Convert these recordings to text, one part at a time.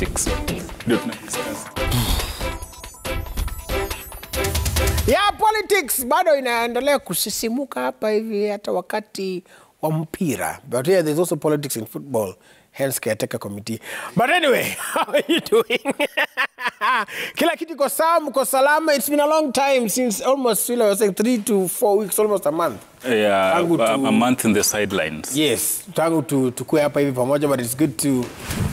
politics. Ya politics bado inaendelea kusisimuka hapa hivi hata wakati wa mpira. But here there's also politics in football. Hence caretaker committee. But anyway, how are you doing? Kila kitu kwa sawa, mko salama. It's been a long time since almost, I was saying 3 to 4 weeks, almost a month. Yeah, a month in the sidelines. Yes, tangu tukue hapa hivi pamoja, but it's good to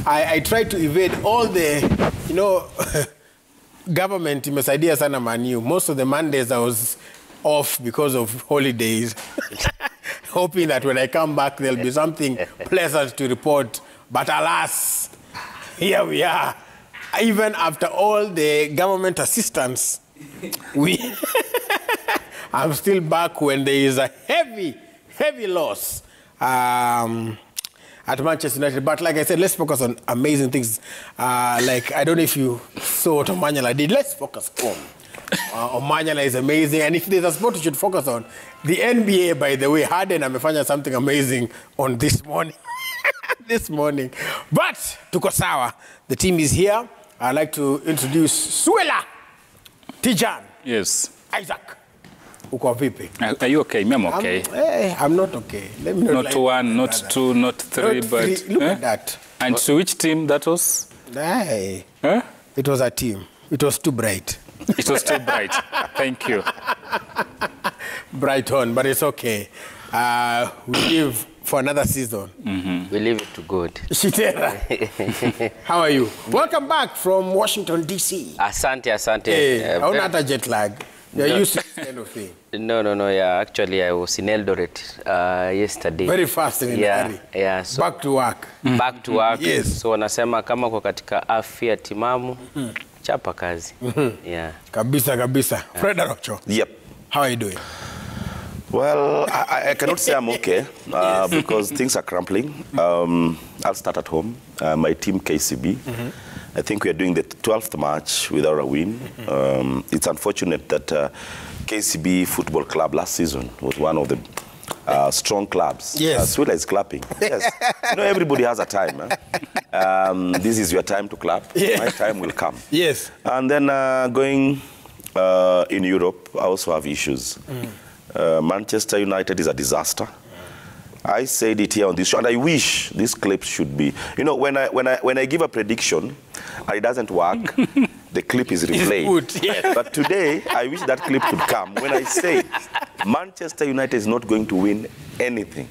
I try to evade all the, you know, government imesaidia sana Manu. Most of the Mondays I was off because of holidays. Hoping that when I come back there'll be something pleasant to report. But alas, here we are. Even after all the government assistance, I'm still back when there is a heavy loss at Manchester United. But like I said, let's focus on amazing things. Like, I don't know if you saw what Omanyala did. Let's focus on. Omanyala is amazing. And if there's a sport you should focus on, the NBA, by the way, Harden amefanya something amazing on this morning. This morning. But, tuko sawa. The team is here. I'd like to introduce Suela, Tijan. Yes. Isaac. Uko vipi? Are you okay? I'm okay. I'm not okay. Let me not one, not two, not three, but... Look at that. And to which team that was? Hey. Huh? It was a team. It was too bright. It was too bright. Thank you. Bright on, but it's okay. We live for another season. Mm-hmm. We leave it to God. Shitera. How are you? Welcome back from Washington, D.C. Asante. Hey, how not a jet lag? You're used to this kind of thing. No. Yeah, actually, I was in Eldoret yesterday. Very fast in a hurry. Yeah. So back to work. Back to work. Yes. So wanasema kama kwa katika afya timamu, chapa kazi. Yeah. Kabisa. Fred Arocho. Yep. How are you doing? Well, I cannot say I'm okay because things are crumbling. I'll start at home. My team, KCB. I think we are doing the 12th match without a win. It's unfortunate that KCB Football Club last season was one of the strong clubs. Yes. Suela is clapping. Yes. You know, everybody has a time. This is your time to clap. Yeah. My time will come. Yes. And then going in Europe, I also have issues. Manchester United is a disaster. I said it here on this show, and I wish this clip should be. You know, when I give a prediction, and it doesn't work, the clip is replayed. Yes. But today, I wish that clip could come when I say Manchester United is not going to win anything.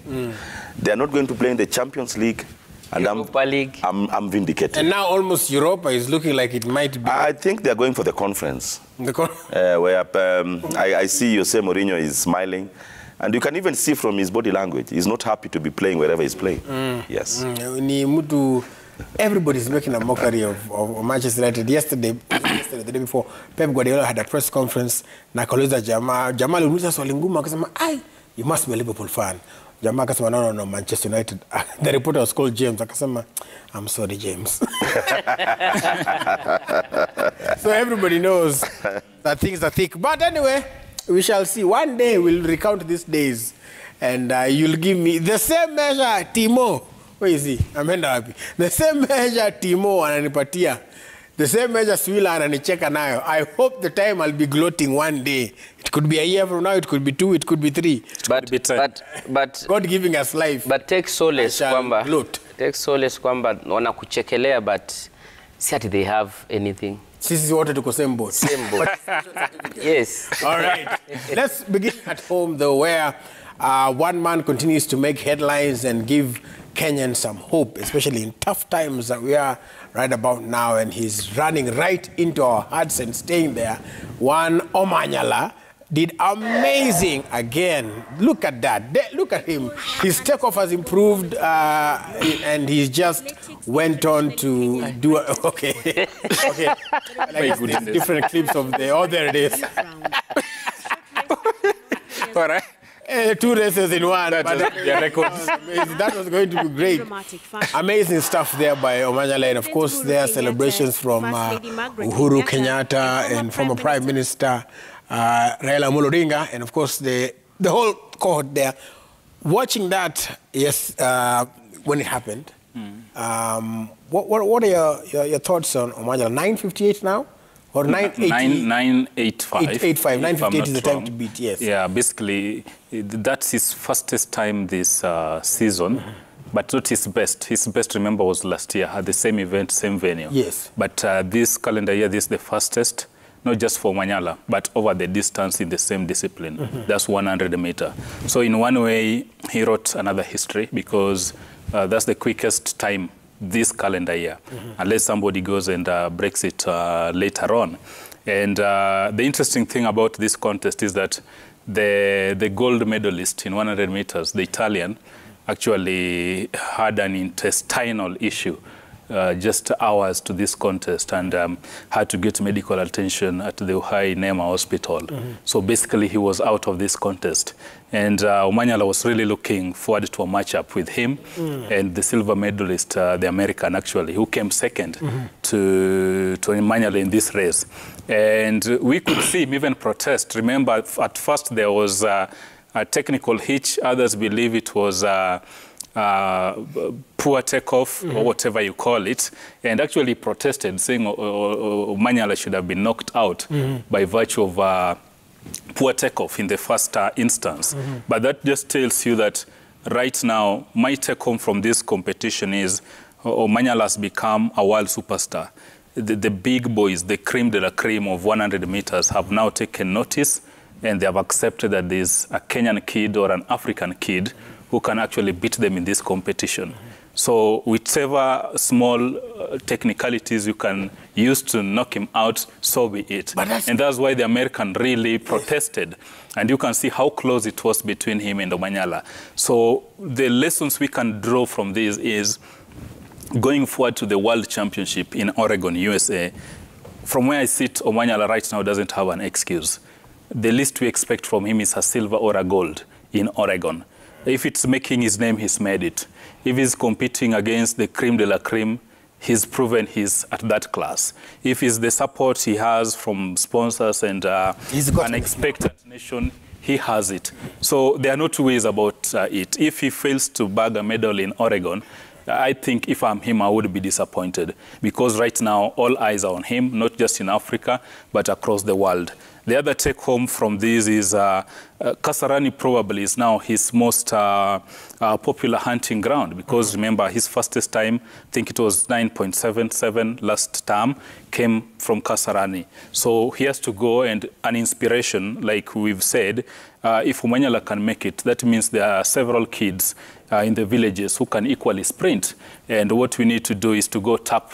They are not going to play in the Champions League. And I'm vindicated. And now almost Europa is looking like it might be. I think they're going for the conference. Where I see Jose Mourinho is smiling. And you can even see from his body language, he's not happy to be playing wherever he's playing. Yes. Everybody's making a mockery of Manchester United. Yesterday, the day before, Pep Guardiola had a press conference. Nakauliza Jamal uliza swali ngumu akasema, you must be a Liverpool fan. Jamaa akasema, no, Manchester United. The reporter was called James. Akasema, I'm sorry, James. So everybody knows that things are thick. But anyway, we shall see. One day we'll recount these days. And you'll give me the same measure, Timo. Where is he? Amenda wapi. The same measure, Timo, ananipatia. The same measure, Suela, ananicheka nayo. I hope the time I'll be gloating one day. It could be a year from now, it could be 2, it could be 3. But God giving us life. But take solace kwamba wanakuchekelea, but see that they have anything. Sisi wote tuko same boat. Same boat. Yes. All right. Let's begin at home, though, where one man continues to make headlines and give Kenyans some hope, especially in tough times that we are right about now, and he's running right into our hearts and staying there. One Omanyala did amazing again. Look at that. Look at him. His takeoff has improved, and he just went on to do... Okay. Like different clips of the... Oh, there it is. All right. 2 races in one. That was going to be great. Amazing stuff there by Omanyala. And of course, there are celebrations from Uhuru Kenyatta and former Prime Minister Raila Amolo Odinga. And of course, the whole cohort there. Watching that, yes, when it happened, What are your thoughts on Omanyala? 9:58 now? Or 9:85. 8:85. 9:58 is the time to beat, yes. Yeah, basically, that's his fastest time this season, but not his best. His best, remember, was last year at the same event, same venue. Yes. But this calendar year, this is the fastest, not just for Omanyala, but over the distance in the same discipline. That's 100 meter. So in one way, he wrote another history because that's the quickest time this calendar year, unless somebody goes and breaks it later on. And the interesting thing about this contest is that the gold medalist in 100 meters, the Italian, actually had an intestinal issue just hours to this contest and had to get medical attention at the Ohio Nema Hospital. So basically he was out of this contest. And Omanyala was really looking forward to a matchup with him and the silver medalist, the American actually, who came second to Omanyala in this race. And we could see him even protest. Remember, at first there was a technical hitch. Others believe it was poor takeoff or whatever you call it, and actually protested, saying Omanyala should have been knocked out by virtue of poor takeoff in the first instance. But that just tells you that right now, my take home from this competition is Omanyala has become a world superstar. The big boys, the cream de la cream of 100 meters have now taken notice, and they have accepted that there's a Kenyan kid or an African kid who can actually beat them in this competition. So whichever small technicalities you can use to knock him out, so be it. And that's why the American really protested. And you can see how close it was between him and Omanyala. So the lessons we can draw from this is going forward to the World Championship in Oregon, USA. From where I sit, Omanyala right now doesn't have an excuse. The least we expect from him is a silver or a gold in Oregon. If it's making his name, he's made it. If he's competing against the cream de la cream, he's proven he's at that class. If it's the support he has from sponsors and an expected nation, he has it. So there are no two ways about it. If he fails to bag a medal in Oregon, I think if I'm him, I would be disappointed because right now all eyes are on him, not just in Africa, but across the world. The other take home from this is Kasarani probably is now his most popular hunting ground because remember his fastest time, I think it was 9.77 last term, came from Kasarani. So he has to go, and an inspiration, like we've said, if Omanyala can make it, that means there are several kids in the villages who can equally sprint. And what we need to do is to go tap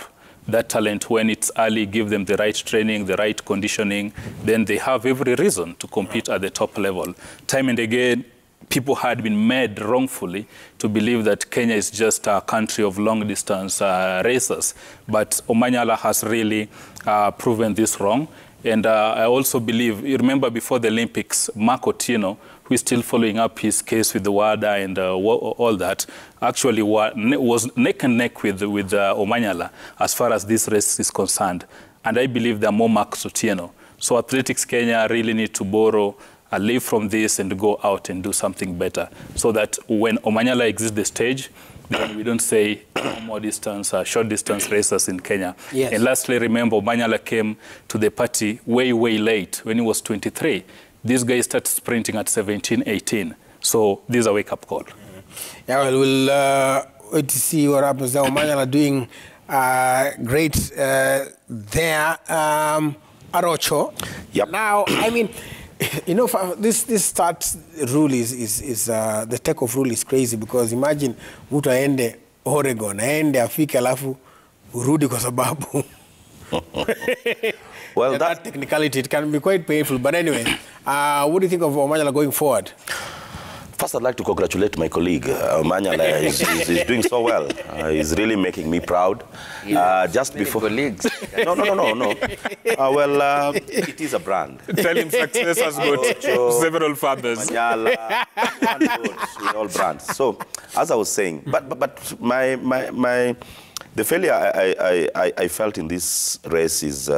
that talent when it's early, give them the right training, the right conditioning, then they have every reason to compete at the top level. Time and again, people had been made wrongfully to believe that Kenya is just a country of long-distance racers. But Omanyala has really proven this wrong. And I also believe, you remember before the Olympics, Mark Otieno, who is still following up his case with the WADA and all that, actually was neck and neck with Omanyala as far as this race is concerned. And I believe there are more Marks Otieno. So Athletics Kenya really need to borrow a leave from this and go out and do something better so that when Omanyala exits the stage, then we don't say no more distance, short distance racers in Kenya. Yes. And lastly, remember, Omanyala came to the party way, way late when he was 23. This guy started sprinting at 17, 18. So this is a wake-up call. Yeah, well, we'll wait to see what happens there. Omanyala doing great there. Arocho. Yep. Now, I mean, you know, this start rule is the take-off rule is crazy because imagine mtu aende Oregon, aende afike alafu urudi kwa sababu. Well, that technicality, it can be quite painful. But anyway, what do you think of Omanyala going forward? First, I'd like to congratulate my colleague. Omanyala is doing so well. He's really making me proud. Just before colleagues. No. Well, it is a brand. Tell him success has got several fathers. Omanyala, we're all brands. So, as I was saying, but the failure I felt in this race is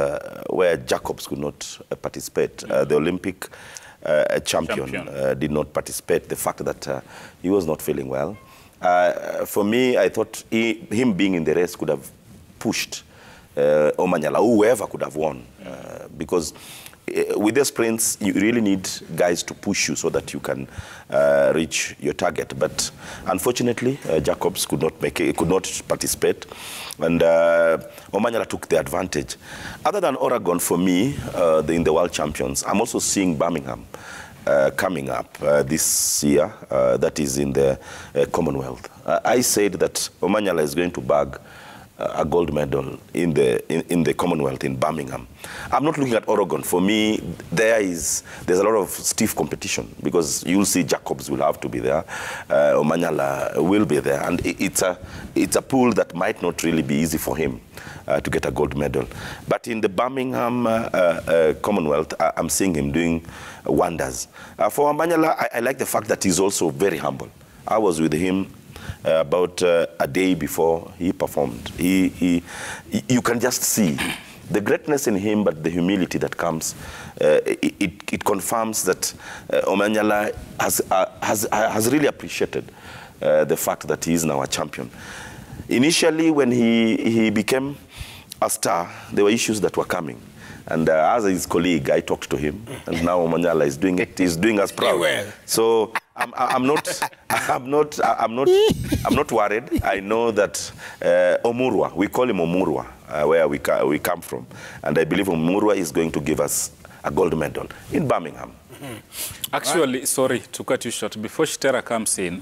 where Jacobs could not participate. The Olympic champion did not participate. The fact that he was not feeling well. For me, I thought him being in the race could have pushed Omanyala, whoever could have won. Because with the sprints, you really need guys to push you so that you can reach your target. But unfortunately, Jacobs could not participate, and Omanyala took the advantage. Other than Oregon, for me, in the World Champions, I'm also seeing Birmingham coming up this year. That is in the Commonwealth. I said that Omanyala is going to bag a gold medal in the Commonwealth in Birmingham. I'm not looking at Oregon. For me, there's a lot of stiff competition because you'll see Jacobs will have to be there, Omanyala will be there, and it's a pool that might not really be easy for him to get a gold medal. But in the Birmingham Commonwealth, I'm seeing him doing wonders. For Omanyala, I like the fact that he's also very humble. I was with him about a day before he performed. You can just see the greatness in him, but the humility that comes. It confirms that Omanyala has really appreciated the fact that he is now a champion. Initially, when he became a star, there were issues that were coming. And as his colleague, I talked to him, and now Omanyala is doing it. He's doing us proud. Well. So I'm not worried. I know that Omurwa, we call him Omurwa, where we come from, and I believe Omurwa is going to give us a gold medal in Birmingham. Actually, sorry to cut you short. Before Shitera comes in,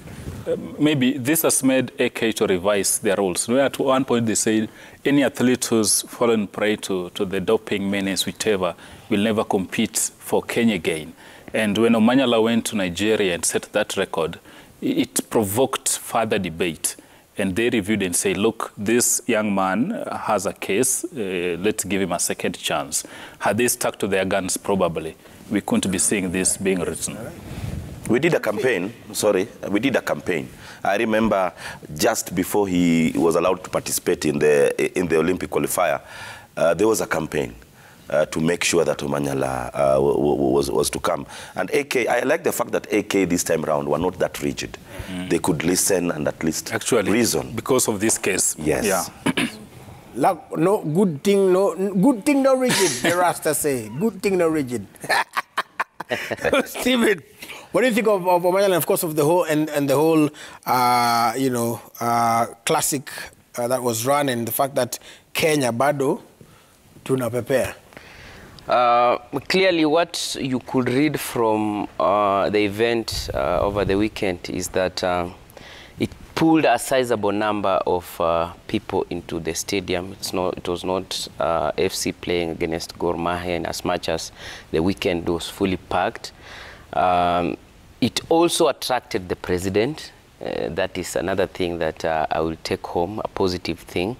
maybe this has made AK to revise their rules. At one point they said any athlete who's fallen prey to the doping menace, whichever, will never compete for Kenya again. And when Omanyala went to Nigeria and set that record, it provoked further debate. And they reviewed and say, look, this young man has a case, let's give him a second chance. Had they stuck to their guns, probably, we couldn't be seeing this being written. We did a campaign, we did a campaign. I remember just before he was allowed to participate in the Olympic qualifier, there was a campaign to make sure that Omanyala was to come. And AK, I like the fact that AK this time around were not that rigid. They could listen and at least reason. Because of this case. Yes. Yeah. No good thing, no rigid. The Rasta say, good thing, no rigid. Stephen, what do you think of Omanyala, and of course of the whole and the whole classic that was run, and the fact that Kenya bado tuna prepare? Clearly, what you could read from the event over the weekend is that it pulled a sizable number of people into the stadium. It was not FC playing against Gor Mahia, and as much as the weekend was fully packed. It also attracted the president. That is another thing that I will take home, a positive thing.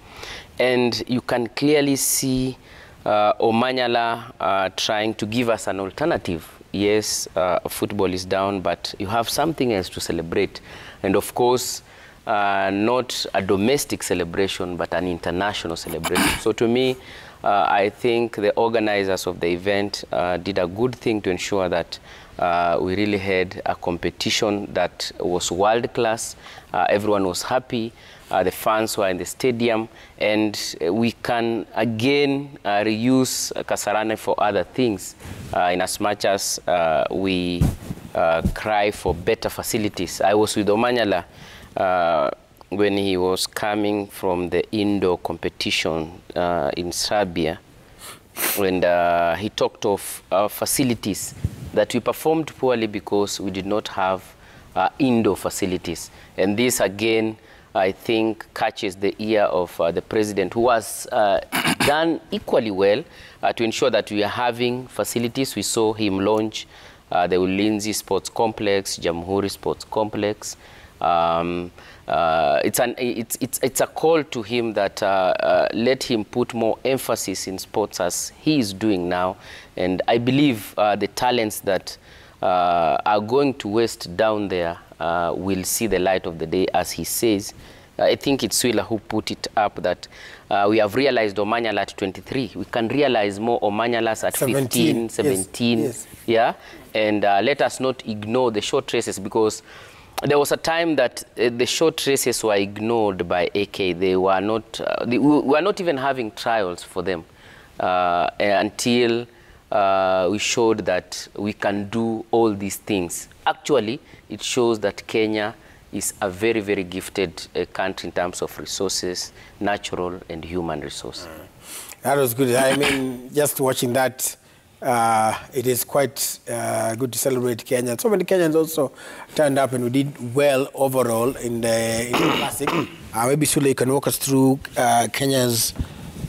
And you can clearly see Omanyala trying to give us an alternative. Yes, football is down, but you have something else to celebrate. And of course, not a domestic celebration, but an international celebration. So to me, I think the organizers of the event did a good thing to ensure that we really had a competition that was world class. Everyone was happy. The fans were in the stadium, and we can again reuse Kasarani for other things, in as much as we cry for better facilities. I was with Omanyala when he was coming from the indoor competition in Serbia, and he talked of facilities that we performed poorly because we did not have indoor facilities. And this again, I think, catches the ear of the president, who has done equally well to ensure that we are having facilities. We saw him launch the Ulinzi Sports Complex, Jamhuri Sports Complex. It's a call to him that let him put more emphasis in sports as he is doing now. And I believe the talents that are going to waste down there will see the light of the day, as he says. I think it's Swila who put it up that we have realized Omanyala at 23. We can realize more Omanyalas at 15, 17. Yes. Yeah? And let us not ignore the short races, because there was a time that the short races were ignored by AK. They were not, we were not even having trials for them until we showed that we can do all these things. Actually, it shows that Kenya is a very, very gifted country in terms of resources, natural and human resource. That was good. I mean, just watching that, it is quite good to celebrate Kenya. So many Kenyans also turned up and we did well overall in the Classic. Maybe Sule, you can walk us through Kenya's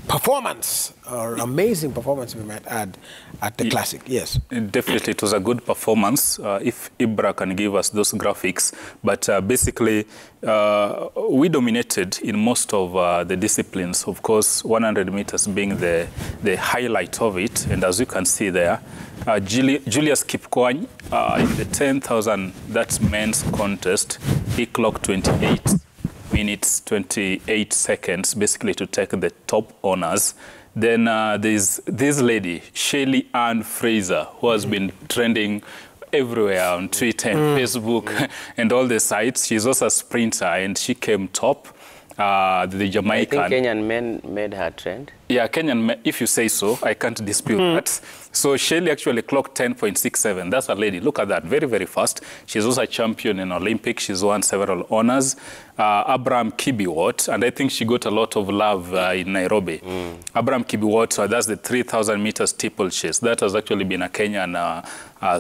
performance, or amazing performance we might add at the Classic. Yes. Definitely, it was a good performance, if Ibra can give us those graphics. But basically, we dominated in most of the disciplines. Of course, 100 meters being the highlight of it. And as you can see there, Julius Kipkoech, in the 10,000, that's men's contest, he clocked 28 minutes, 28 seconds, basically to take the top honors. Then there's this lady, Shelley Ann Fraser, who has been trending everywhere on Twitter and Facebook and all the sites. She's also a sprinter, and she came top. The Jamaican. I think Kenyan men made her trend. Yeah, Kenyan men, if you say so, I can't dispute that. So Shelley actually clocked 10.67. That's a lady. Look at that. Very, very fast. She's also a champion in Olympics. She's won several honors. Abraham Kibiwot, and I think she got a lot of love in Nairobi. Abraham Kibiwot, that's the 3,000 meters steeplechase. That has actually been a Kenyan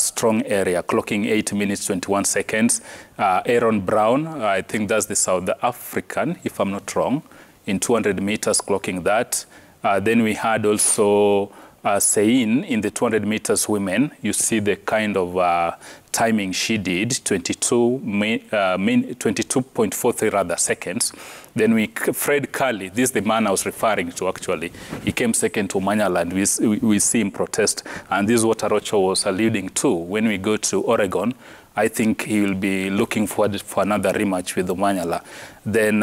strong area, clocking 8 minutes, 21 seconds. Aaron Brown, I think that's the South African, if I'm not wrong, in 200 meters, clocking that. Then we had also Sein in the 200 meters women. You see the kind of timing she did, 22.43 rather seconds. Then Fred Curley, this is the man I was referring to actually. He came second to Manyala, and we see him protest. And this is what Arocho was alluding to. When we go to Oregon, I think he will be looking forward for another rematch with Manyala. Then,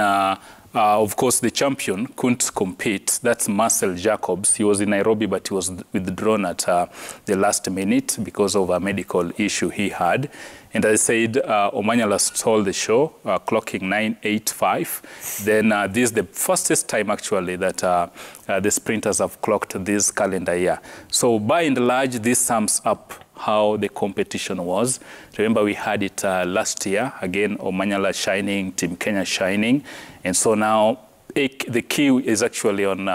of course, the champion couldn't compete. That's Marcel Jacobs. He was in Nairobi, but he was withdrawn at the last minute because of a medical issue he had. And as I said, Omanyala stole the show, clocking 9.85. Then this is the fastest time, actually, that the sprinters have clocked this calendar year. So by and large, this sums up how the competition was. Remember, we had it last year. Again, Omanyala shining, Team Kenya shining. And so now the key is actually on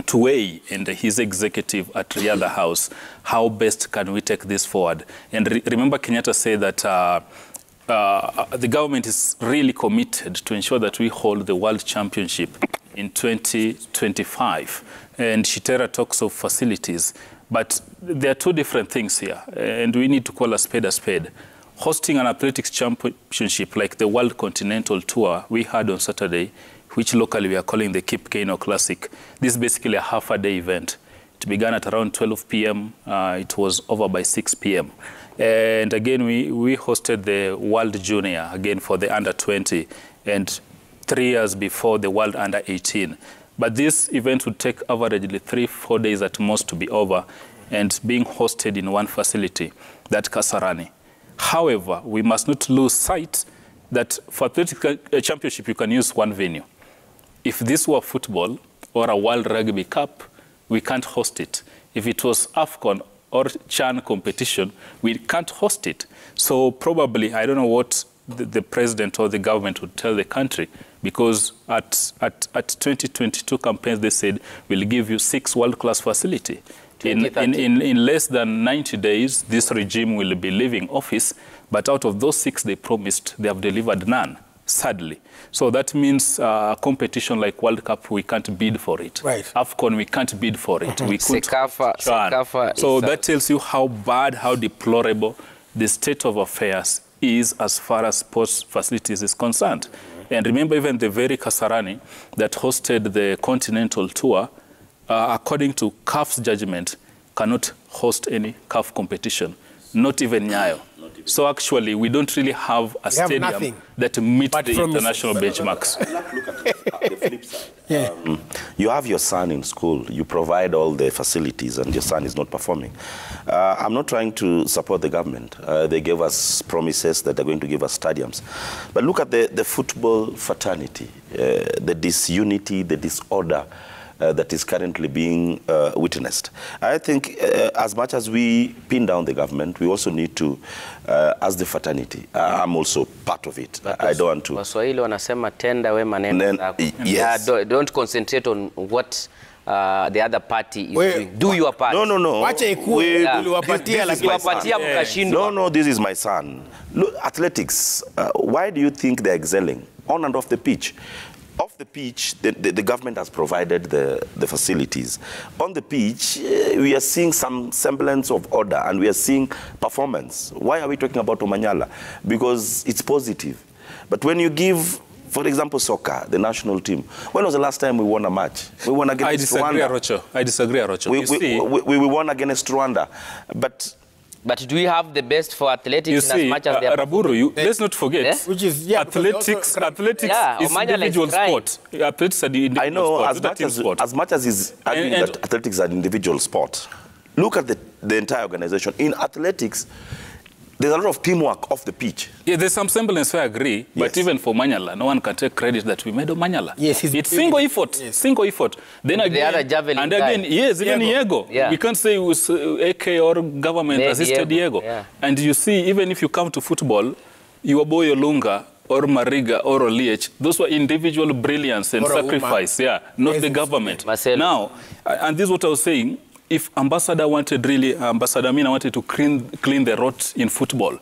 Tuwei and his executive at Riadha House. How best can we take this forward? And remember, Kenyatta said that the government is really committed to ensure that we hold the World Championship in 2025. And Shitera talks of facilities. But there are two different things here, and we need to call a spade a spade. Hosting an athletics championship like the World Continental Tour we had on Saturday, which locally we are calling the Cape Kano Classic. This is basically a half-a-day event. It began at around 12 p.m. It was over by 6 p.m. And again, we hosted the World Junior, again for the under-20, and 3 years before the World Under-18. But this event would take averagely 3-4 days at most to be over, and being hosted in one facility, that Kasarani. However, we must not lose sight that for athletics championship, you can use one venue. If this were football or a World Rugby Cup, we can't host it. If it was AFCON or CHAN competition, we can't host it. So probably, I don't know what the president or the government would tell the country, because at 2022 campaigns, they said, we'll give you 6 world-class facilities. In less than 90 days, this regime will be leaving office, but out of those 6 they promised, they have delivered none, sadly. So that means competition like World Cup, we can't bid for it. Right. AFCON, we can't bid for it. We couldn't. Sekafa So that tells you how bad, how deplorable the state of affairs is as far as sports facilities is concerned. And remember, even the very Kasarani that hosted the Continental Tour, according to CAF's judgment, cannot host any CAF competition, not even Nyayo. So actually, we don't really have a stadium nothing. that meets But the from international benchmarks. Look at the flip side. You have your son in school. You provide all the facilities, and your son is not performing. I'm not trying to support the government. They gave us promises that they're going to give us stadiums. But look at the football fraternity, the disunity, the disorder that is currently being witnessed. I think as much as we pin down the government, we also need to, as the fraternity, I'm also part of it. I don't want to. Waswahili wanasema tenda wema nenda zako. Yes. Don't concentrate on what the other party is doing. Do your part. No. Wacha ikuwe uliwapatia lakini Uliwapatia mkashindwa. No, this is my son. Look, athletics, why do you think they're excelling? On and off the pitch. Off the pitch, the government has provided the facilities. On the pitch, we are seeing some semblance of order, and we are seeing performance. Why are we talking about Omanyala? Because it's positive. But when you give, for example, soccer, the national team, when was the last time we won a match? We won against Rwanda. I disagree, Arocho. We won against Rwanda. But do we have the best for athletics in as much as they are? Raburu, let's not forget, which is athletics is individual sport. Athletics are the individual I know, sport. as much as he's arguing that athletics are an individual sport, look at the entire organization. In athletics, there's a lot of teamwork off the pitch. Yeah, there's some semblance, I agree. Yes. But even for Manyala, no one can take credit that we made on Manyala. Yes, it's single effort. Yes. Single effort. Then again, the other javelin and again, guy. yes, even Diego. Yeah. We can't say it was AK or government assisted Diego. Yeah. And you see, even if you come to football, your boy Olunga or Mariga or Oliech, those were individual brilliance and sacrifice. Yeah, not the government. Marcelo. Now, and this is what I was saying. If Ambassador wanted really, Ambassador Mina wanted to clean the rot in football,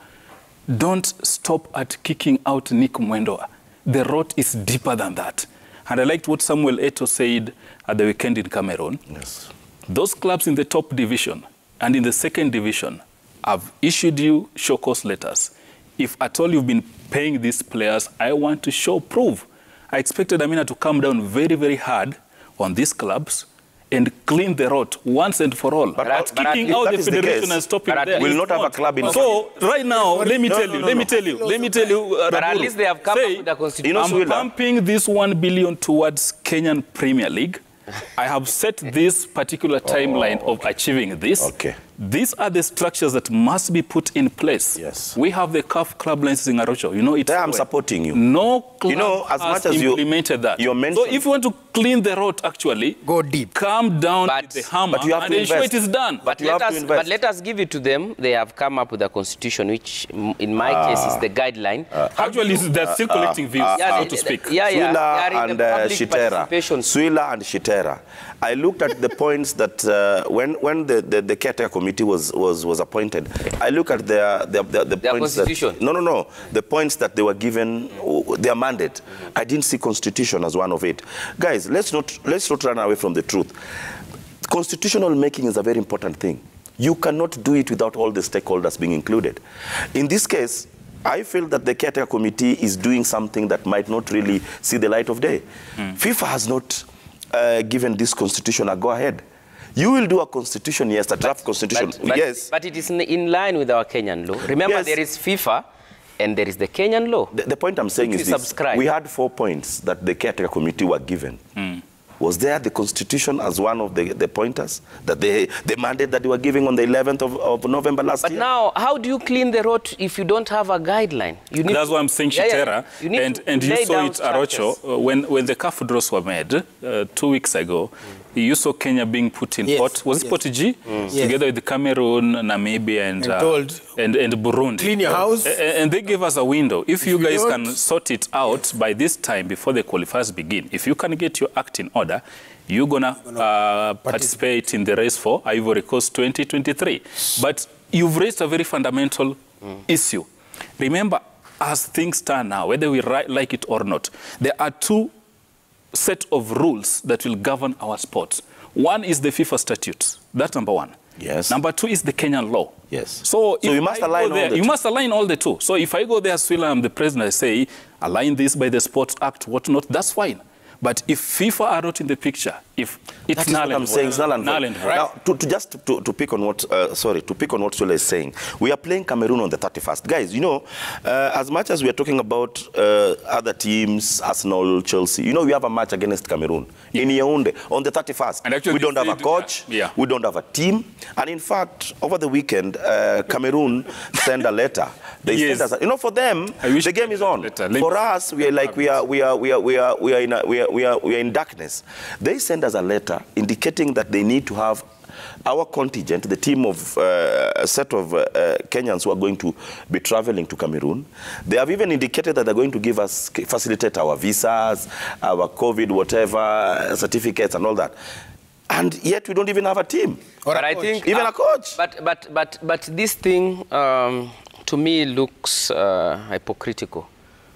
don't stop at kicking out Nick Mwendwa. The rot is deeper than that. And I liked what Samuel Eto'o said at the weekend in Cameroon. Yes. Those clubs in the top division and in the second division have issued you show cause letters. If at all you've been paying these players, I want to show proof. I expected Amina to come down very, very hard on these clubs and clean the rot once and for all. But kicking out the federation and stopping there. We'll not have a club in. So right now, let me tell you. But at least they have come up with the constitution. I'm pumping this 1 billion towards Kenyan Premier League. I have set this particular timeline of achieving this. Okay. These are the structures that must be put in place. Yes. We have the CAF club licensing Arocho. You know it. I'm supporting you. No club as has much as implemented that. So if you want to clean the road, actually, go deep. Calm down with the hammer and ensure it is done. But let us give it to them. They have come up with a constitution, which in my case is the guideline. Actually, they're still collecting views, so to speak. Swila and Shitera. Swila and Shitera. I looked at the points that when the caretaker committee was appointed, I look at the points that the points that they were given, their mandate. I didn't see constitution as one of it. Guys, let's not run away from the truth. Constitutional making is a very important thing. You cannot do it without all the stakeholders being included. In this case, I feel that the caretaker committee is doing something that might not really see the light of day. FIFA has not given this constitution a go-ahead. You will do a constitution, yes, a draft constitution, yes. But it is in line with our Kenyan law. Remember, there is FIFA and there is the Kenyan law. The point I'm saying is this. We had 4 points that the caretaker committee were given. Was there the constitution as one of the pointers that the mandate that they were giving on the 11th of November last year? But now, how do you clean the road if you don't have a guideline? That's why I'm saying, Shitera. And you saw it, Arocho, when the CAF draws were made 2 weeks ago, you saw Kenya being put in pot. Was it pot G? Together with Cameroon, Namibia, and Burundi. Clean your house. And they gave us a window. If you guys can sort it out by this time, before the qualifiers begin, if you can get your act in order, you're going to participate in the race for Ivory Coast 2023. But you've raised a very fundamental issue. Remember, as things stand now, whether we like it or not, there are 2 set of rules that will govern our sports. One is the FIFA statutes. That's number 1. Yes. Number 2 is the Kenyan law. Yes. So you must align all the 2. You must align all the 2. So if I go there, Swila, I'm the president, I say, align this by the Sports Act, whatnot, that's fine. But if FIFA are not in the picture, if it's null and void. It's null and void. Right? Now, to pick on what, to pick on what Sule is saying, we are playing Cameroon on the 31st. Guys, you know, as much as we are talking about other teams, Arsenal, Chelsea, you know, we have a match against Cameroon in Yaoundé on the 31st. And actually, we don't have a coach, we don't have a team, and in fact, over the weekend, Cameroon sent a letter. They sent us, you know, for them, the game is on. For us, we are like we are in darkness. They send us a letter indicating that they need to have our contingent, the team of a set of Kenyans who are going to be traveling to Cameroon. They have even indicated that they're going to give us, facilitate our visas, our COVID, whatever, certificates and all that. And yet we don't even have a team. Or I think even a coach. But this thing to me looks hypocritical.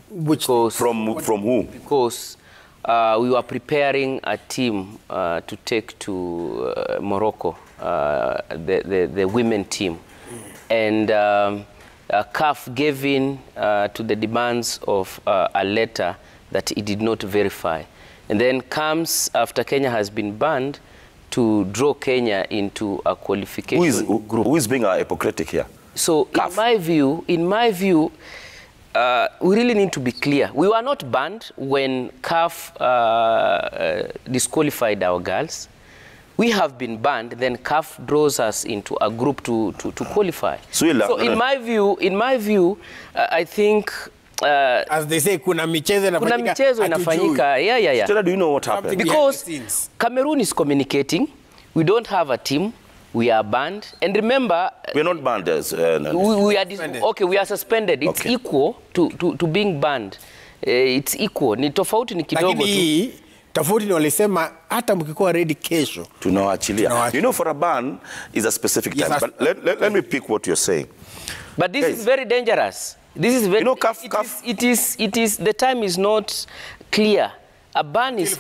Which from who? Because we were preparing a team to take to Morocco, the women team. And CAF gave in to the demands of a letter that it did not verify. And then comes, after Kenya has been banned, to draw Kenya into a qualification group. Who is being hypocritic here? So CAF. In my view, we really need to be clear. We were not banned when CAF disqualified our girls. We have been banned, then CAF draws us into a group to qualify. So in my view, I think... as they say, kuna michezo inafanyika. Yeah. Stella, do you know what happened? Because Cameroon is communicating. We don't have a team. We are banned. And remember... We're not banned. We are suspended. It's equal to being banned. It's equal. Ni tofauti ni kidogo tu. Tofauti ni walisema hata mkikuwa ready kesho. Tunawaachilia. You know, for a ban is a specific time. Yes, but let me pick what you're saying. But this is very dangerous. This is very... You know, it is, the time is not clear. A ban is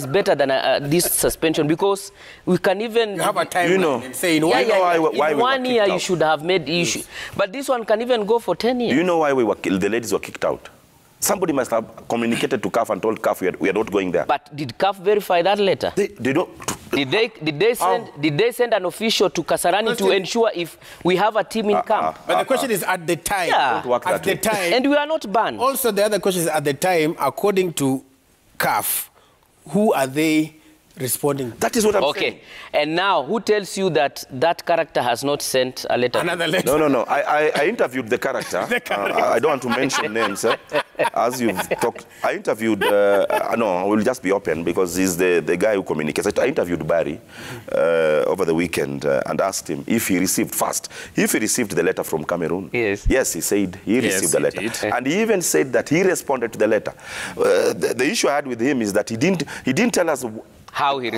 better than this suspension, because we can even... You have a time, you know, and say in one year you should have made issue. But this one can even go for 10 years. Do you know why the ladies were kicked out? Somebody must have communicated to CAF and told CAF we are not going there. But did CAF verify that letter? They don't... Did they send an official to Kasarani to ensure if we have a team in camp? But the question is at the time. Yeah. At the time. And we are not banned. Also, the other question is at the time, according to CAF, who are they responding? That is what I'm saying. Okay. And now, who tells you that that character has not sent a letter? Another letter. No. I interviewed the character. I don't want to mention names. As you've talked, I interviewed, no, we'll just be open because he's the guy who communicates. I interviewed Barry over the weekend and asked him if he received the letter from Cameroon. Yes. Yes, he said he received the letter. Did. And he even said that he responded to the letter. The issue I had with him is that he didn't tell us how he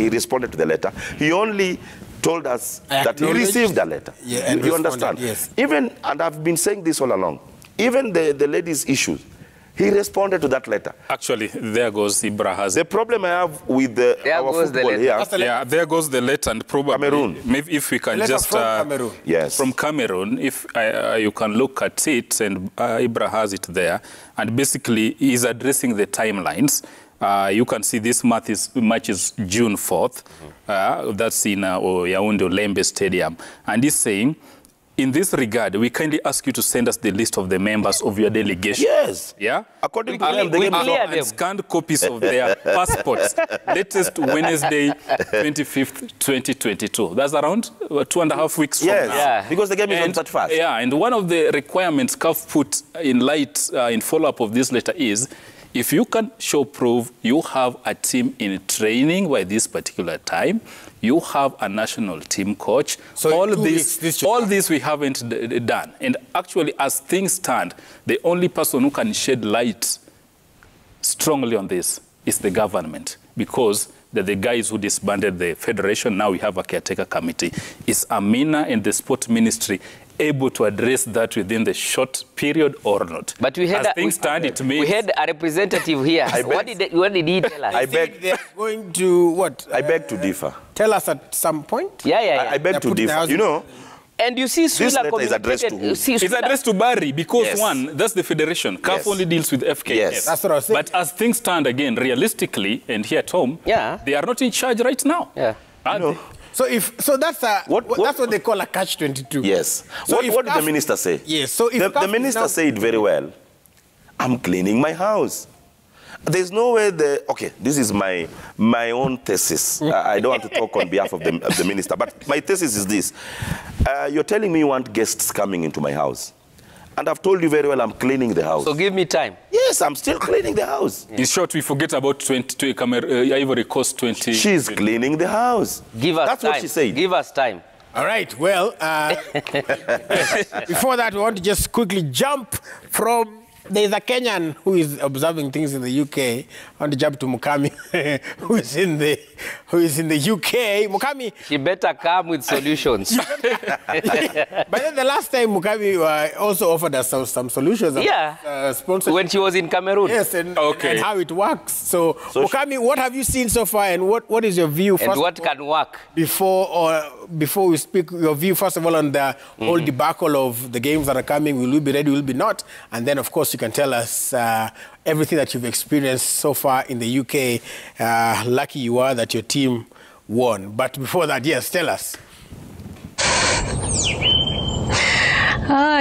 responded to the letter. He only told us that he received the letter. Yeah, and you understand? Yes. Even, and I've been saying this all along, even the ladies' issues, he responded to that letter. Actually, there goes Ibra. The problem I have with our football here... Yeah, there goes the letter, and probably... Cameroon. Maybe if we can just... from Cameroon. Yes. From Cameroon, if you can look at it, and Ibra has it there, and basically he's addressing the timelines. You can see this match is June 4th. That's in Yaoundé Olembe Stadium. And he's saying, in this regard, we kindly ask you to send us the list of the members of your delegation. Yes. Yeah? According to them, they and scanned copies of their passports. Latest Wednesday, 25th, 2022. That's around 2.5 weeks from now. Yeah, because the game is on such fast. Yeah, and one of the requirements CAF put in light in follow-up of this letter is, if you can show proof you have a team in training by this particular time, you have a national team coach. So all this we haven't done. And actually, as things stand, the only person who can shed light strongly on this is the government, because the guys who disbanded the federation, now we have a caretaker committee. Is Amina and the sport ministry able to address that within the short period or not? But we had we had a representative here. What did he tell us? I beg they're going to what? I beg to differ. Tell us at some point. Yeah. I beg to differ. You know, And you see, This letter is addressed to who? It's addressed to Barry because, Yes. one, that's the federation. CAF Yes. only deals with FKF. Yes. That's what I was saying. But as things stand, again, realistically, and here at home, Yeah. they are not in charge right now. Yeah. Are No. they? So that's that's what they call a catch-22. Yes. So What if did the CAF minister say? Yes. So if The CAF is minister now- said very well, I'm cleaning my house. There's no way okay, this is my own thesis. I don't want to talk on behalf of the minister, but my thesis is this. You're telling me you want guests coming into my house. And I've told you very well I'm cleaning the house. So give me time. Yes, I'm still cleaning the house. In short, we forget about Ivory Coast 20. She's cleaning the house. Give us That's time. what she said. Give us time. All right. Well, before that, we want to just quickly jump from. There's a Kenyan who is observing things in the UK. I want to jump to Mukami, who is in the UK. Mukami. She better come with solutions. But then the last time Mukami also offered us some solutions. Yeah. Sponsorship. When she was in Cameroon. Yes, and Okay. how it works. So Mukami, what have you seen so far, and what is your view? And what can work? Before we speak, your view first of all on the whole debacle of the games that are coming. Will we be ready? Will we be not? And then of course you can tell us everything that you've experienced so far in the UK. Lucky you are that your team won. But before that, yes, tell us.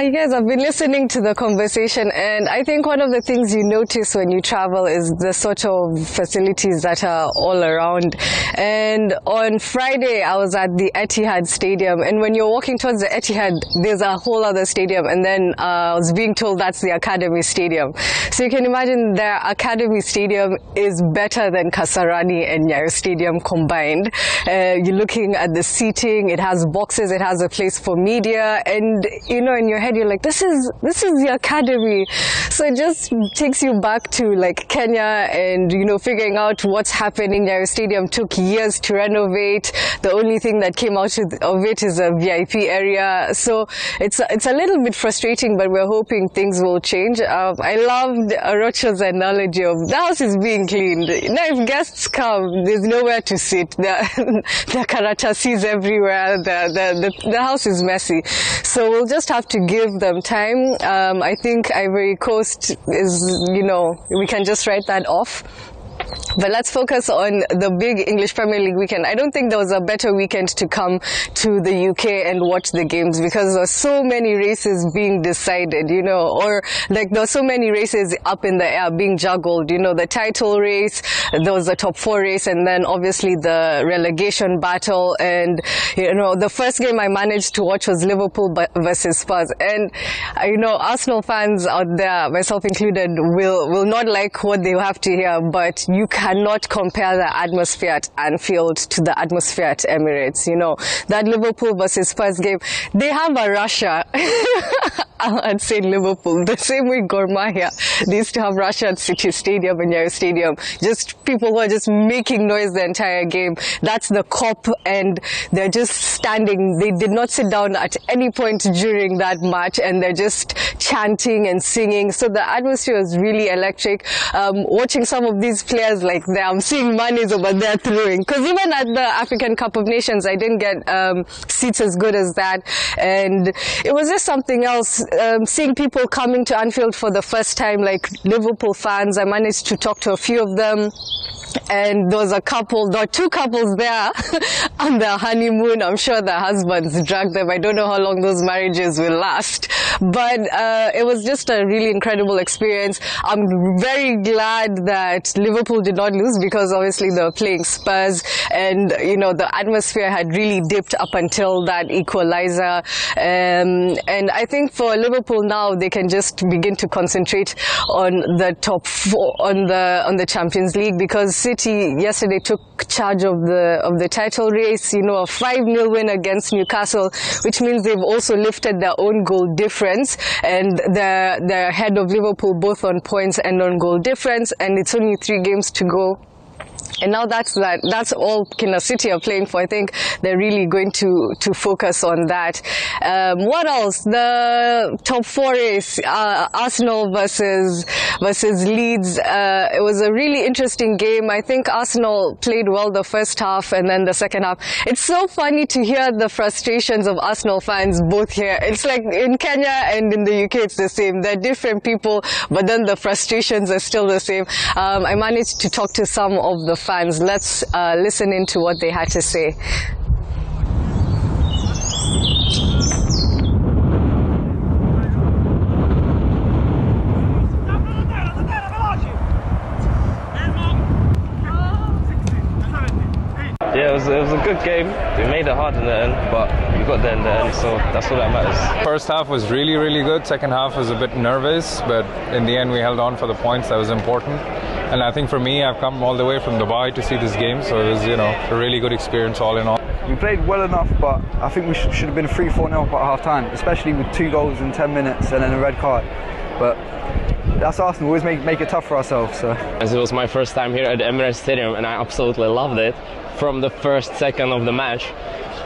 You guys, I've been listening to the conversation, and I think one of the things you notice when you travel is the sort of facilities that are all around. And on Friday, I was at the Etihad Stadium, and when you're walking towards the Etihad, there's a whole other stadium, and then I was being told that's the Academy Stadium. So you can imagine their Academy Stadium is better than Kasarani and Nyayo Stadium combined. You're looking at the seating, it has boxes, it has a place for media, and you know, in your head you're like, this is the Academy. So it just takes you back to like Kenya, and you know, figuring out what's happening. Nyayo Stadium took years to renovate. The only thing that came out of it is a VIP area. So it's a little bit frustrating, but we're hoping things will change. I loved Arocho's analogy of the house is being cleaned. Now if guests come, there's nowhere to sit. The karatasis everywhere. The house is messy. So we'll just have to give them time. I think Ivory Coast is, you know, we can just write that off. But let's focus on the big English Premier League weekend. I don't think there was a better weekend to come to the UK and watch the games, because there are so many races being decided, you know, or like there are so many races up in the air being juggled, you know, the title race, there was the top 4 race, and then obviously the relegation battle. And, you know, the first game I managed to watch was Liverpool versus Spurs. And, you know, Arsenal fans out there, myself included, will not like what they have to hear, but you cannot compare the atmosphere at Anfield to the atmosphere at Emirates. You know, that Liverpool versus Spurs game, they have a Russia. I'd say Liverpool, the same way Gor Mahia, they used to have Russia at City Stadium and Nyayo Stadium. Just people who are just making noise the entire game. That's the cop, and they're just standing. They did not sit down at any point during that match, and they're just chanting and singing. So the atmosphere was really electric. Watching some of these players, like I'm seeing Mane's over there throwing. Because even at the African Cup of Nations, I didn't get seats as good as that. And it was just something else. Seeing people coming to Anfield for the first time, like Liverpool fans, I managed to talk to a few of them. And there were 2 couples there on their honeymoon. I'm sure their husbands dragged them. I don't know how long those marriages will last. But it was just a really incredible experience. I'm very glad that Liverpool did not lose, because obviously they were playing Spurs, and you know, the atmosphere had really dipped up until that equalizer. And I think for Liverpool now, they can just begin to concentrate on the top 4 on the Champions League, because City yesterday took charge of the title race. You know, a 5-0 win against Newcastle, which means they've also lifted their own goal difference, and they're ahead of Liverpool both on points and on goal difference, and it's only 3 games to go. And now that's all Kina City are playing for. I think they're really going to focus on that. What else? The top 4 race, Arsenal versus Leeds. It was a really interesting game. I think Arsenal played well the first half, and then the second half. It's so funny to hear the frustrations of Arsenal fans both here. It's like in Kenya and in the UK, it's the same. They're different people, but then the frustrations are still the same. I managed to talk to some of the fans. Let's listen into what they had to say. Yeah, it was a good game. We made it hard in the end, but we got there in the end, so that's all that matters. First half was really, really good. Second half was a bit nervous, but in the end we held on for the points. That was important. And I think for me, I've come all the way from Dubai to see this game, so it was, a really good experience all in all. We played well enough, but I think we should have been 3-4-0 up at half time, especially with 2 goals in 10 minutes and then a red card. But that's Arsenal, we always make it tough for ourselves. So. As it was my first time here at the Emirates Stadium, and I absolutely loved it from the first second of the match.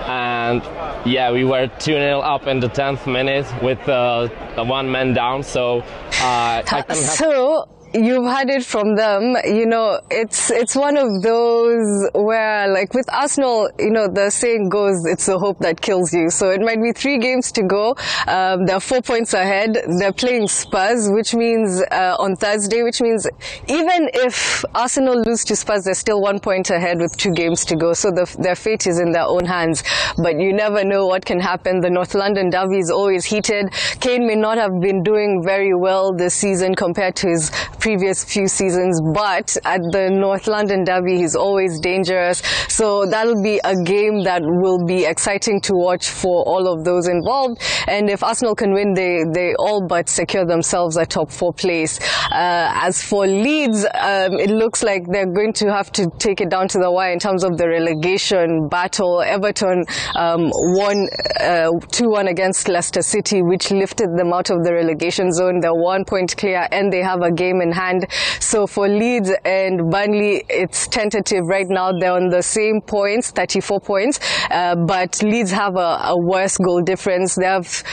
And yeah, we were 2-0 up in the 10th minute with a 1 man down, so I couldn't have... So you've had it from them. It's one of those where, like with Arsenal, the saying goes, it's the hope that kills you. So it might be 3 games to go. They're 4 points ahead. They're playing Spurs, which means on Thursday, which means even if Arsenal lose to Spurs, they're still 1 point ahead with 2 games to go. So their fate is in their own hands. But you never know what can happen. The North London derby is always heated. Kane may not have been doing very well this season compared to his previous few seasons, but at the North London derby he's always dangerous, so that'll be a game that will be exciting to watch for all of those involved. And if Arsenal can win, they all but secure themselves a top 4 place. As for Leeds, it looks like they're going to have to take it down to the wire in terms of the relegation battle. Everton won 2-1 against Leicester City, which lifted them out of the relegation zone. They're 1 point clear and they have a game in hand. So for Leeds and Burnley, it's tentative right now. They're on the same points, 34 points, but Leeds have a worse goal difference. They have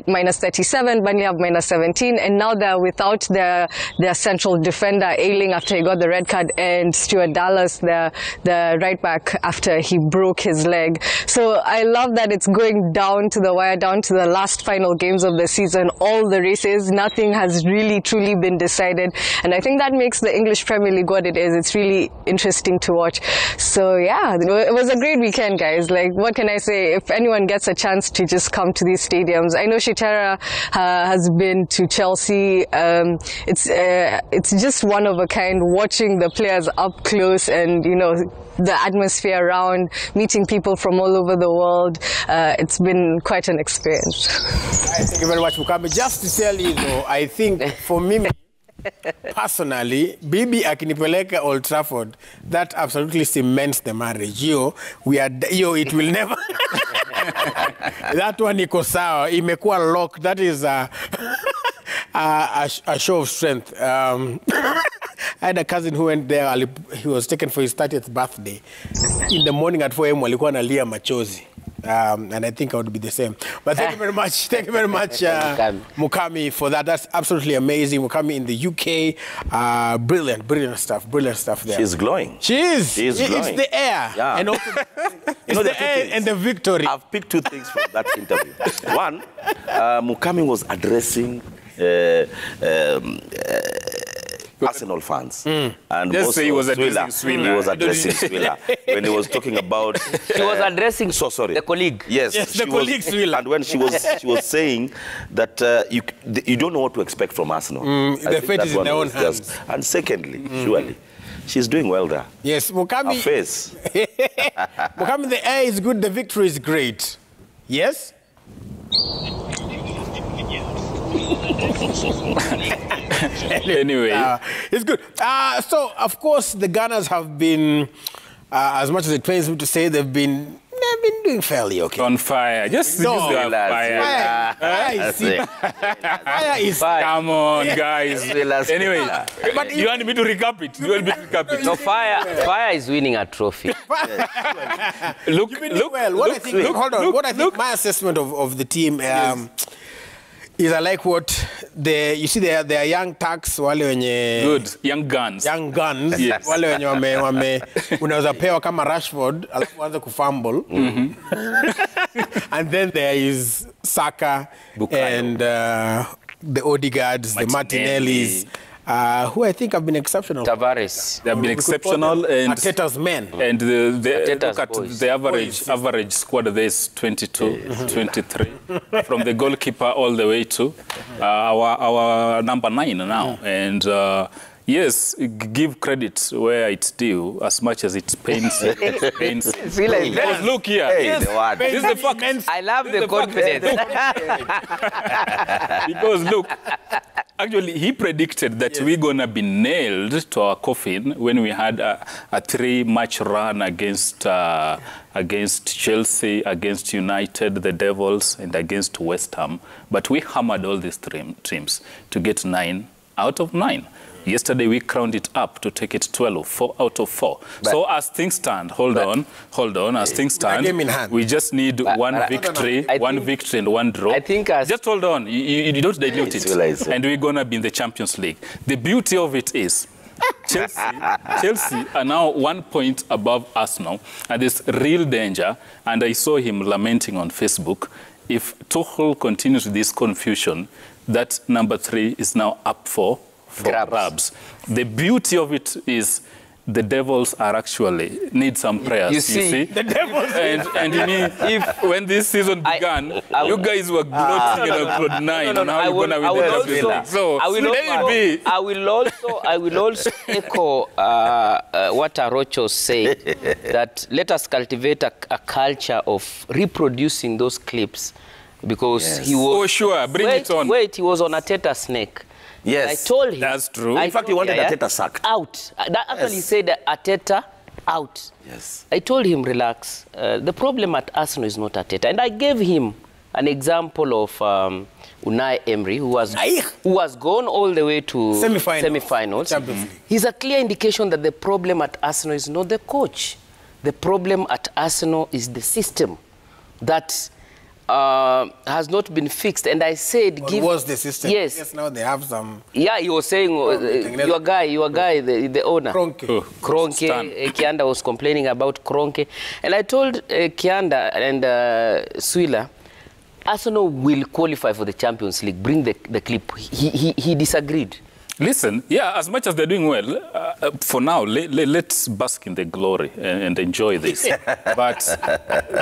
minus 37, Burnley have minus 17, and now they're without their central defender Ayling after he got the red card, and Stuart Dallas, the right back, after he broke his leg. So I love that it's going down to the wire, down to the last final games of the season. All the races, nothing has really truly been decided. And I think that makes the English Premier League what it is. It's really interesting to watch. So yeah, it was a great weekend, guys. Like, what can I say? If anyone gets a chance to just come to these stadiums, I know Shitera has been to Chelsea. It's just one of a kind, watching the players up close and, the atmosphere around, meeting people from all over the world. It's been quite an experience. Thank you very much, Mukami. Just to tell you though, I think for me, personally, Bibi akinipeleka Old Trafford, that absolutely cements the marriage. It will never. That one iko sawa, imekuwa locked. That is a show of strength. I had a cousin who went there. He was taken for his 30th birthday. In the morning at 4 a.m. walikuwa analia machozi. And I think I would be the same. But thank you very much. Thank you very much, Mukami, for that. That's absolutely amazing. Mukami in the UK. Brilliant stuff there. She's glowing. She is. She's glowing. It's the air. Yeah. And also, it's the air and the victory. I've picked 2 things from that interview. One, Mukami was addressing Arsenal fans. And just say he was addressing Swila. He was addressing Swila when he was talking about... She was addressing the colleague. Yes, the colleague Swila. And when she was saying that you don't know what to expect from Arsenal. The fate is in their own hands. And secondly, surely, she's doing well there. Yes, Mukami... Her face. Mukami, the air is good, the victory is great. Yes? Anyway, it's good. So, of course, the Gunners have been, as much as it pains me to say, they've been they've been doing fairly okay. On fire. Just No, use the fire. Fire is Come on, guys. Relax. Anyway, but you want me to recap it? You want me to recap it? No, fire is winning a trophy. Look, What I think my assessment of the team is I like what you see they are young Turks wale wenye good young guns. Young guns. Yes. Wale wenye unaweza pewa kama Rashford alafu anze kufumble. And then there is Saka and the Odegaards, the Martinellis. Who I think have been exceptional. Tavares. They have been exceptional. And Arteta's men. And look at boys. the average squad there is 22, 23. From the goalkeeper all the way to our number 9 now. And yes, give credit where it's due, as much as it pains. Because look here. This is the fact. I love the confidence. Because look, actually, he predicted that we're going to be nailed to our coffin when we had a 3-match run against Chelsea, against United, the Devils, and against West Ham. But we hammered all these teams to get 9 out of 9. Yesterday, we crowned it up to take it 12, 4 out of 4. But so as things stand, hold on, as things stand, we just need one victory and one draw. I think just hold on, you don't dilute it. And we're going to be in the Champions League. The beauty of it is, Chelsea are now 1 point above Arsenal, and there's real danger. And I saw him lamenting on Facebook. If Tuchel continues with this confusion, that number 3 is now up for grabs. The beauty of it is the Devils are actually need some prayers. You see? The Devils. And when this season began, you guys were gloating on Cloud 9 on how you're going to win the Champions League. So I will also echo what Arocho said, that let us cultivate a culture of reproducing those clips, because he was... Oh, sure. Bring it on. He was on Arteta's neck. Yes, I told him. That's true. In fact, he wanted Arteta sacked. Out. That actually said Arteta out. Yes. I told him, relax. The problem at Arsenal is not Arteta. And I gave him an example of Unai Emery, who has gone all the way to semi-finals. He's a clear indication that the problem at Arsenal is not the coach. The problem at Arsenal is the system that has not been fixed. And I said, what was the system? Yes, now they have some... Yeah, he was saying, your guy, the owner. Kroenke. Kianda was complaining about Kroenke. And I told Kianda and Suila, Arsenal will qualify for the Champions League. Bring the clip. He disagreed. Listen, yeah, as much as they're doing well, for now, let's bask in the glory and enjoy this. But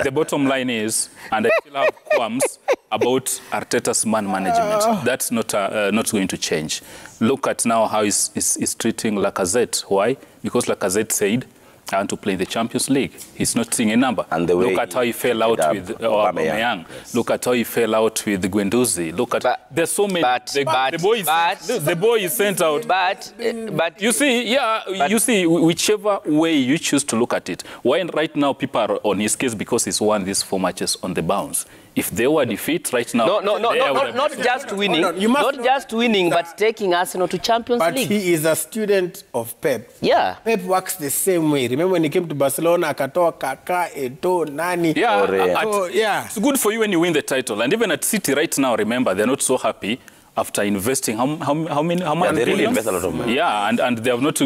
the bottom line is, and I still have qualms about Arteta's man management. That's not going to change. Look at now how he's treating Lacazette. Why? Because Lacazette said, I want to play in the Champions League. He's not seeing a number. And look at how he fell out with Aubameyang. Yes. Look at how he fell out with Guendouzi. Look at there's so many. The boy is sent out. But you see, whichever way you choose to look at it. Why right now people are on his case because he's won these 4 matches on the bounce. If they were defeat right now, not just winning, not just winning, but taking Arsenal to Champions League. But he is a student of Pep. Yeah. Pep works the same way. Remember when he came to Barcelona, akatoa Kaká, Eto'o, Nani. Yeah. It's good for you when you win the title. And even at City right now, remember, they're not so happy after investing how much? They really invest a lot of money. Yeah, and they have not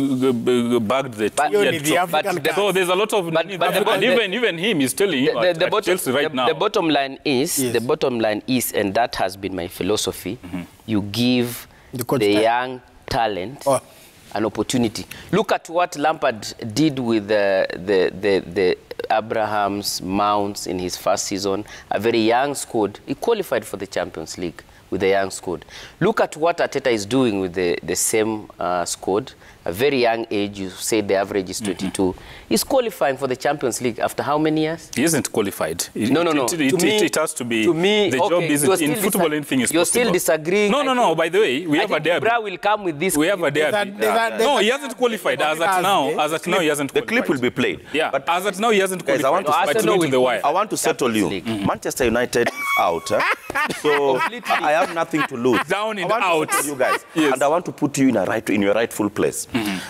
bagged the team. So there's a lot of and even him is telling you at Chelsea right now. The bottom line is, and that has been my philosophy, you give the young talent an opportunity. Look at what Lampard did with the Abrahams, Mounts in his first season, a very young squad. He qualified for the Champions League with the young squad. Look at what Arteta is doing with the same squad, a very young age, you say the average is 22, is qualifying for the Champions League after how many years? He isn't qualified. No. It has to be. To me, the job is in football. Anything is You're possible. still disagreeing. No. By the way, we have a derby. Ibra will come with this. We have a derby. No, he hasn't qualified. As at now, he hasn't qualified. The clip will be played. Yeah, but as at now, he hasn't guys, qualified. I want to settle you. Manchester United is out. So I have nothing to lose. Down and out. out. To you guys. Yes. And I want to put you in your rightful place.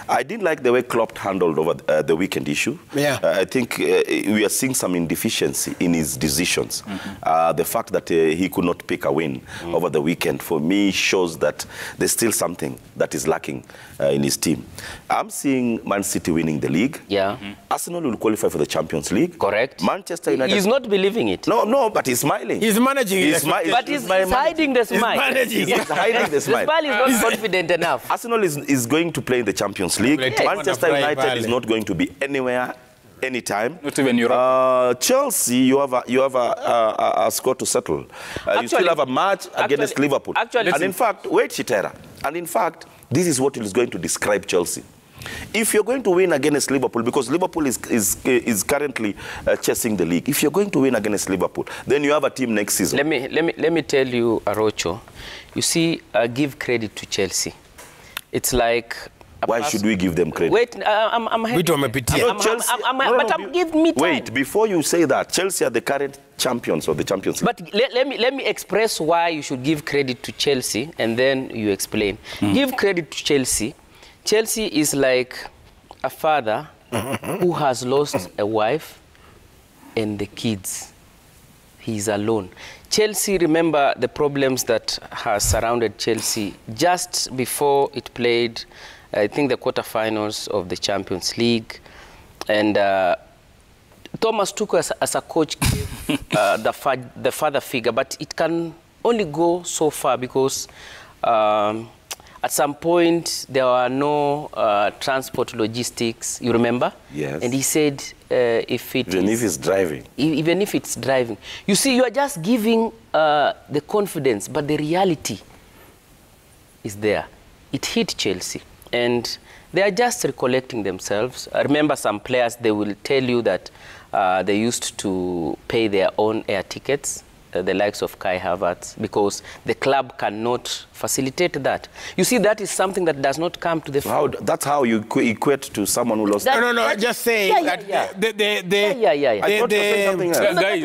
I didn't like the way Klopp handled over the weekend issue. Yeah. I think we are seeing some indeficiency in his decisions. The fact that he could not pick a win over the weekend, for me, shows that there's still something that is lacking in his team. I'm seeing Man City winning the league. Yeah. Arsenal will qualify for the Champions League. Correct. Manchester United. He's not believing it. No, but he's smiling. He's managing it. But he's hiding the smile. He's hiding the smile. The smile is not confident enough. Arsenal is going to play in the Champions League. Yeah. Manchester United is not going to be anywhere, anytime. Not even Europe. Chelsea, you have a score to settle. You still have a match against Liverpool. And in fact, wait, Chitera. And in fact, this is what is going to describe Chelsea. If you're going to win against Liverpool, because Liverpool is currently chasing the league, if you're going to win against Liverpool, then you have a team next season. Let me tell you, Arocho, you see, give credit to Chelsea. It's like... Why should we give them credit? Wait, I'm give me time. Wait, before you say that, Chelsea are the current champions of the Champions League. But let me express why you should give credit to Chelsea, and then you explain. Give credit to Chelsea. Chelsea is like a father who has lost a wife and the kids. He's alone. Chelsea, remember the problems that has surrounded Chelsea just before it played, I think, the quarterfinals of the Champions League. And Thomas Tuchel as a coach gave the father figure, but it can only go so far because at some point there were no transport logistics, you remember? Yes. And he said even if it's driving. Even if it's driving. You see, you are just giving the confidence, but the reality is there. It hit Chelsea. And they are just recollecting themselves. I remember some players, they will tell you that they used to pay their own air tickets, the likes of Kai Havertz, because the club cannot facilitate that. You see, that is something that does not come to the fore. That's how you equate to someone who lost. No, just saying that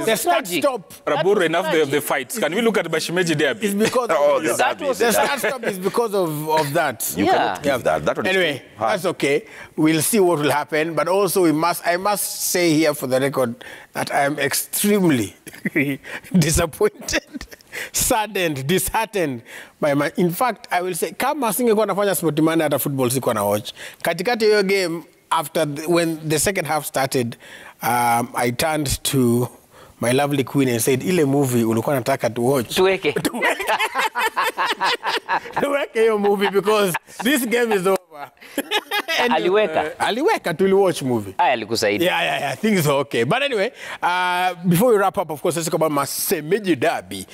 the start-stop. Rabur, enough of the fights. Can we look at Bashimeji Derby? It's because the start-stop is because of that. You cannot give that. Anyway, that's okay. We'll see what will happen. But also, I must say here for the record that I am extremely disappointed, saddened, disheartened by my... In fact, I will say, kama singekuwa nafanya Sporty Monday hata football sikuwa na watch. Katikati hiyo game, when the second half started, I turned to my lovely queen and said, ile movie ulikuwa nataka to watch. Tuweke. Tuweke hiyo movie because this game is over. Aliweka to watch movie. Yeah, things are okay. But anyway, before we wrap up, of course, let's talk about Masemeji Derby.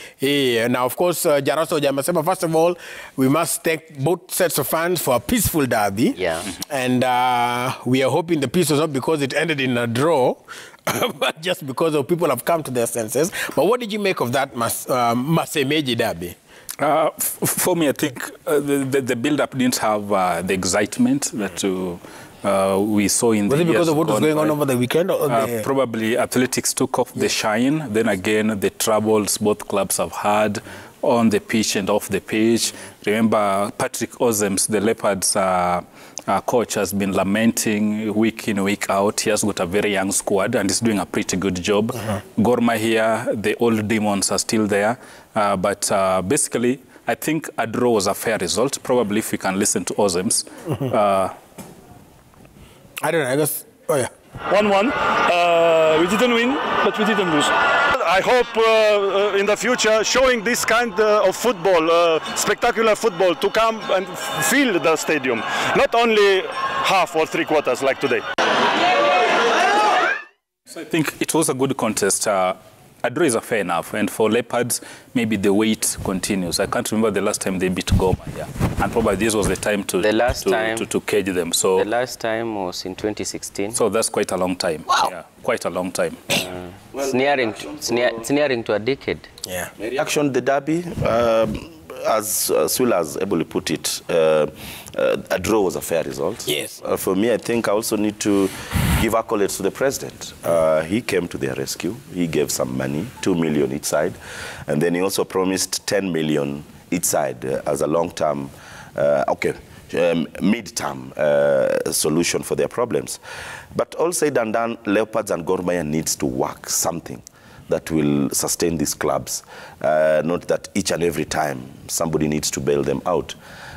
Now, of course, Jaraso Jamasema, first of all, we must thank both sets of fans for a peaceful derby. Yeah. And we are hoping the peace was not because it ended in a draw, but just because of people have come to their senses. But what did you make of that Masemeji Derby? For me, I think the build-up didn't have the excitement that we saw in the years. Was it because of what was going on over the weekend? Or probably athletics took off the shine. Then again, the troubles both clubs have had on the pitch and off the pitch. Remember, Patrick Ozems, the Leopards coach, has been lamenting week in, week out. He has got a very young squad and is doing a pretty good job. Gor Mahia, the old demons are still there. But basically, I think a draw was a fair result. Probably if we can listen to Ozems. I don't know, I guess, 1-1. We didn't win, but we didn't lose. I hope in the future, showing this kind of football, spectacular football, to come and fill the stadium. Not only half or three quarters like today. So I think it was a good contest. a draw is a fair enough. And for Leopards, maybe the wait continues. I can't remember the last time they beat Gor Mahia. And probably this was the time to cage them. So the last time was in 2016. So that's quite a long time. Wow. Yeah, quite a long time. It's nearing to a decade. Yeah. Reaction, the derby, as Sulas ably put it, a draw was a fair result. Yes. For me, I think I also need to give accolades to the president. He came to their rescue. He gave some money, 2 million each side. And then he also promised 10 million each side as a long-term, mid-term solution for their problems. But all said and done, Leopards and Gor Mahia needs to work something that will sustain these clubs. Not that each and every time somebody needs to bail them out.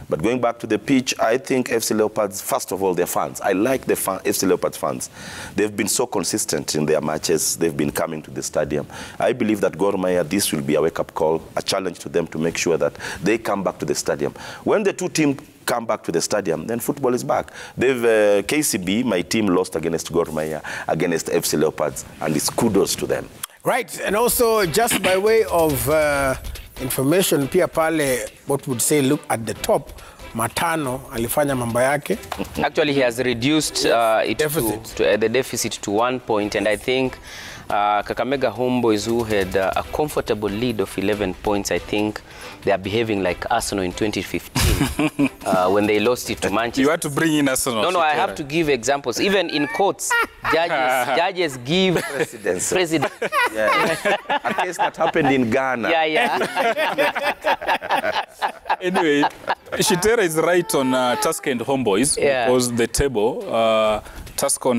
But going back to the pitch, I think FC Leopards, first of all, their fans. I like the FC Leopards fans. They've been so consistent in their matches. They've been coming to the stadium. I believe that Gor Mahia, this will be a wake-up call, a challenge to them to make sure that they come back to the stadium. When the two teams come back to the stadium, then football is back. They've, KCB, my team, lost against Gor Mahia, against FC Leopards, and it's kudos to them. Right, and also just by way of information, pia pale, what would say, look at the top, Matano alifanya mambo yake. Actually, he has reduced the deficit to 1 point, and I think Kakamega Homeboys, who had a comfortable lead of 11 points, I think they are behaving like Arsenal in 2015 when they lost it to Manchester. You have to bring in Arsenal. No, I have to give examples. Even in courts, judges give president. Yeah. A case that happened in Ghana. Yeah. Anyway, Shitera is right on Tusker and Homeboys because the table, Tusker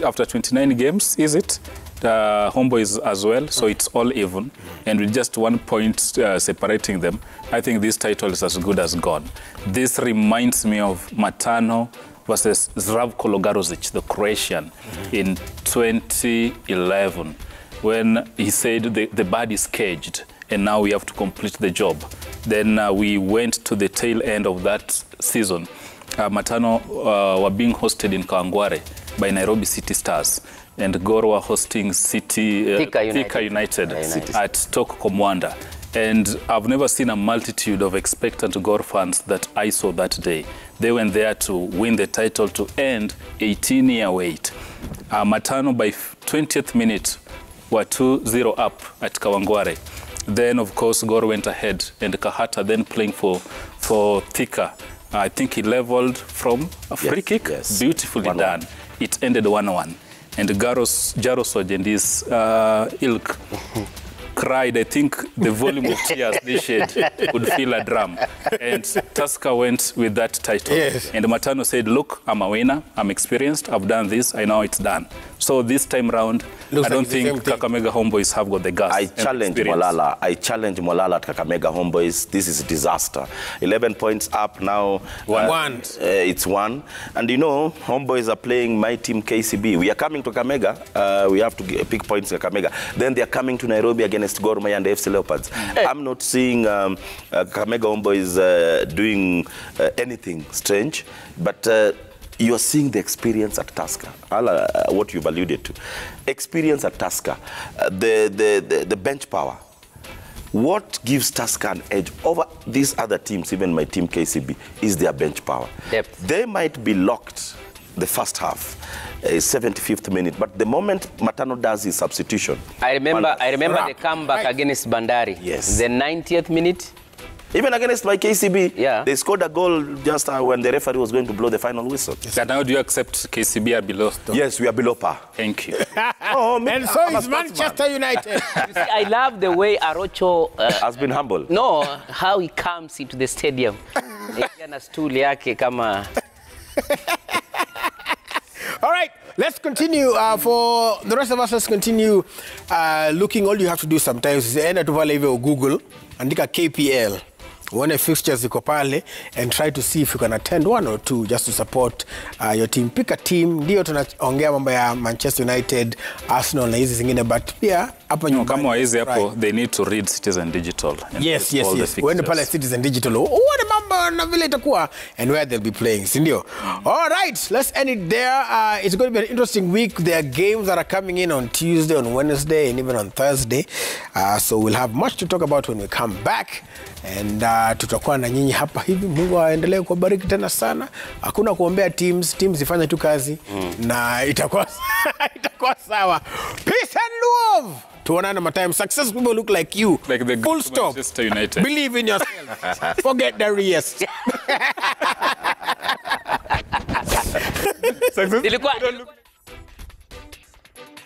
after 29 games, is it? Homeboys as well, so it's all even. And with just 1 point separating them, I think this title is as good as gone. This reminds me of Matano versus Zdravko Logarozic, the Croatian, in 2011, when he said the bird is caged and now we have to complete the job. Then we went to the tail end of that season. Matano were being hosted in Kawangware by Nairobi City Stars, and Gor were hosting Thika United at Tok Komwanda. And I've never seen a multitude of expectant Gor fans that I saw that day. They went there to win the title, to end a 18-year wait. Matano by 20th minute were 2-0 up at Kawangware. Then, of course, Gor went ahead, and Kahata then playing for Thika. I think he leveled from a free kick. Yes. Beautifully done. It ended 1-1. And Jarosoj and his ilk cried. I think the volume of tears they shed would fill a drum. And Tusker went with that title. Yes. And Matano said, look, I'm a winner. I'm experienced. I've done this. I know it's done. So this time round, I don't think Kakamega Homeboys have got the gas. I challenge Molala. I challenge Molala at Kakamega Homeboys. This is a disaster. 11 points up now. It's 1. And you know, Homeboys are playing my team KCB. We are coming to Kakamega. We have to pick points to Kakamega. Then they are coming to Nairobi against Gor Mahia and the FC Leopards. I'm not seeing Kakamega Homeboys doing anything strange, but you are seeing the experience at Tusker, what you've alluded to. Experience at Tusker, the bench power. What gives Tusker an edge over these other teams, even my team KCB, is their bench power. Depth. They might be locked the first half, 75th minute, but the moment Matano does his substitution. I remember the comeback against Bandari. Yes. The 90th minute. Even against my KCB, they scored a goal just when the referee was going to blow the final whistle. Yes. Now do you accept KCB are below? Yes, we are below par. Thank you. And so is Manchester United. You see, I love the way Arocho has been humble. No, how he comes into the stadium. All right, let's continue. For the rest of us, let's continue looking. All you have to do sometimes is enda tu pale hivyo Google, andika KPL, uone fixtures ziko pale, and try to see if you can attend 1 or 2 just to support your team. Pick a team. Ndio tunaongea mambo ya Manchester United, Arsenal na hizi zingine, but pia hapa nyumbani kama waizi hapo, they need to read Citizen Digital. Yes. Uende pale Citizen Digital. Uone mambo December na vile itakuwa and where they'll be playing, sindio? All right, let's end it there. It's going to be an interesting week. There are games that are coming in on Tuesday, on Wednesday, and even on Thursday. So we'll have much to talk about when we come back. And tutakuwa na nyinyi hapa hivi. Mungu aendelee kubariki tena sana. Hakuna kuombea teams ifanye tu kazi na itakuwa sawa. Peace and love. Tuonane matime. Success people look like you. Like the full stop. Manchester United. Believe in yourself. Forget the rest. Ilikuwa